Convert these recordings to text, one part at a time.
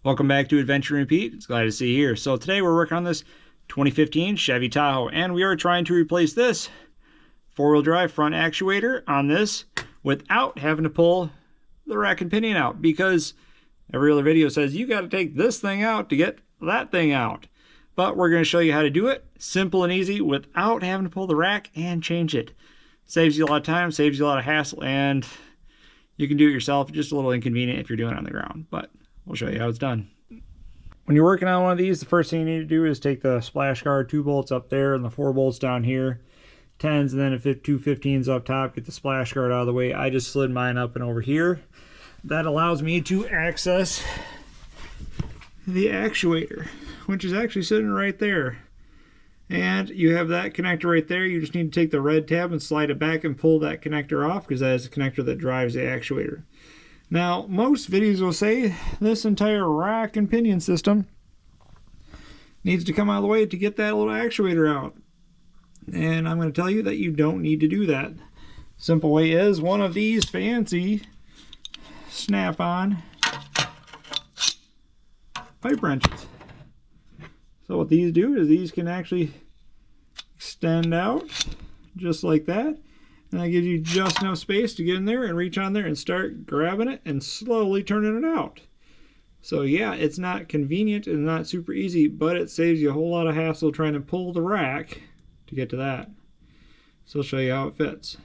Welcome back to Adventure and Repeat. It's glad to see you here. So today we're working on this 2015 Chevy Tahoe, and we are trying to replace this four-wheel drive front actuator on this without having to pull the rack and pinion out, because every other video says you got to take this thing out to get that thing out. But we're going to show you how to do it simple and easy without having to pull the rack and change it. Saves you a lot of time, saves you a lot of hassle, and you can do it yourself. Just a little inconvenient if you're doing it on the ground, but we'll show you how it's done. When you're working on one of these, the first thing you need to do is take the splash guard 2 bolts up there and the 4 bolts down here, 10s, and then a 2 15s up top. Get the splash guard out of the way. I just slid mine up and over here. That allows me to access the actuator, which is actually sitting right there. And you have that connector right there. You just need to take the red tab and slide it back and pull that connector off, because that is the connector that drives the actuator. Now, most videos will say this entire rack and pinion system needs to come out of the way to get that little actuator out. And I'm going to tell you that you don't need to do that. Simple way is one of these fancy snap-on pipe wrenches. So what these do is these can actually extend out just like that. And that gives you just enough space to get in there and reach on there and start grabbing it and slowly turning it out. So yeah, it's not convenient and not super easy, but it saves you a whole lot of hassle trying to pull the rack to get to that. So I'll show you how it fits.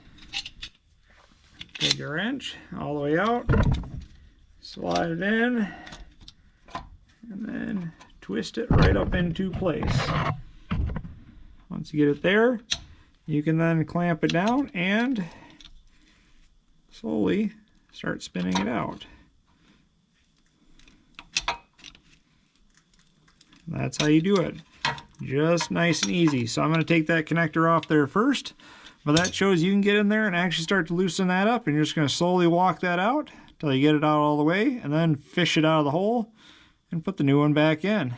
Take your wrench all the way out, slide it in, and then twist it right up into place. Once you get it there, you can then clamp it down and slowly start spinning it out. That's how you do it. Just nice and easy. So I'm going to take that connector off there first, but that shows you can get in there and actually start to loosen that up, and you're just going to slowly walk that out until you get it out all the way, and then fish it out of the hole and put the new one back in.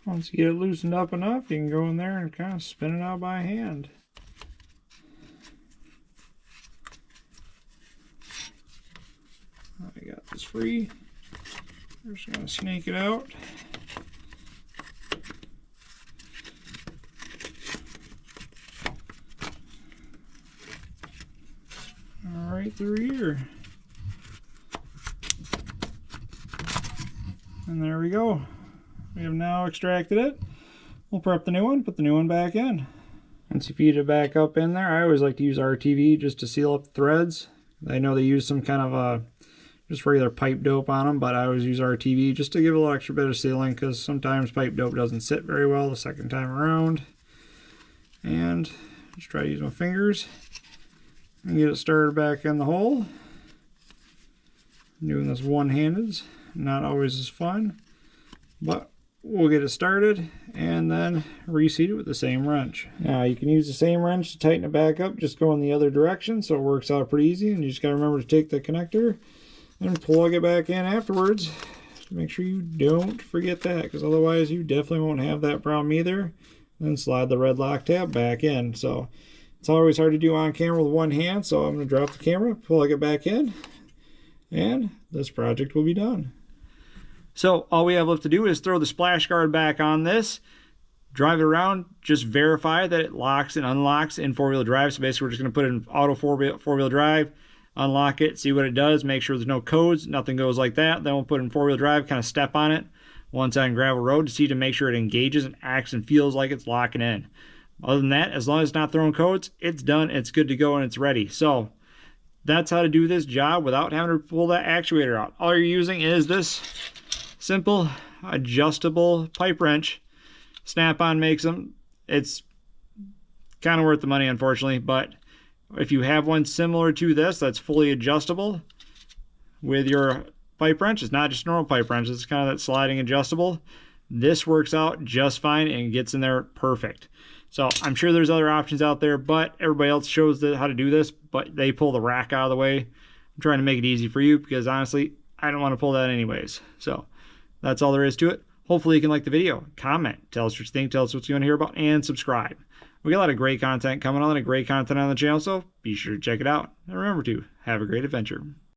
Once you get it loosened up enough, you can go in there and kind of spin it out by hand. I got this free. We're just going to snake it out. Right through here. And there we go. We have now extracted it. We'll prep the new one, put the new one back in. Once you feed it back up in there, I always like to use RTV just to seal up the threads. I know they use some kind of a just regular pipe dope on them, but I always use RTV just to give a little extra bit of sealing, because sometimes pipe dope doesn't sit very well the second time around. And just try to use my fingers and get it started back in the hole. Doing this one-handed, not always as fun, but we'll get it started and then reseat it with the same wrench. Now you can use the same wrench to tighten it back up, just go in the other direction, so it works out pretty easy. And you just got to remember to take the connector and plug it back in afterwards to make sure you don't forget that, because otherwise you definitely won't have that problem either. Then slide the red lock tab back in. So it's always hard to do on camera with one hand, so I'm going to drop the camera, plug it back in, and this project will be done. So all we have left to do is throw the splash guard back on this, drive it around, just verify that it locks and unlocks in 4-wheel drive. So basically we're just going to put it in auto 4-wheel drive, unlock it, see what it does, make sure there's no codes, nothing goes like that. Then we'll put it in 4-wheel drive, kind of step on it once on gravel road to see, to make sure it engages and acts and feels like it's locking in. Other than that, as long as it's not throwing codes, it's done, it's good to go, and it's ready. So that's how to do this job without having to pull that actuator out. All you're using is this simple adjustable pipe wrench. Snap-on makes them. It's kind of worth the money, unfortunately, but if you have one similar to this that's fully adjustable with your pipe wrench, it's not just normal pipe wrench, it's kind of that sliding adjustable, this works out just fine and gets in there perfect. So I'm sure there's other options out there, but everybody else shows how to do this, but they pull the rack out of the way. I'm trying to make it easy for you, because honestly, I don't want to pull that anyways. So that's all there is to it. Hopefully you can like the video, comment, tell us what you think, tell us what you want to hear about, and subscribe. We got a lot of great content coming on, and great content on the channel, so be sure to check it out. And remember to have a great adventure.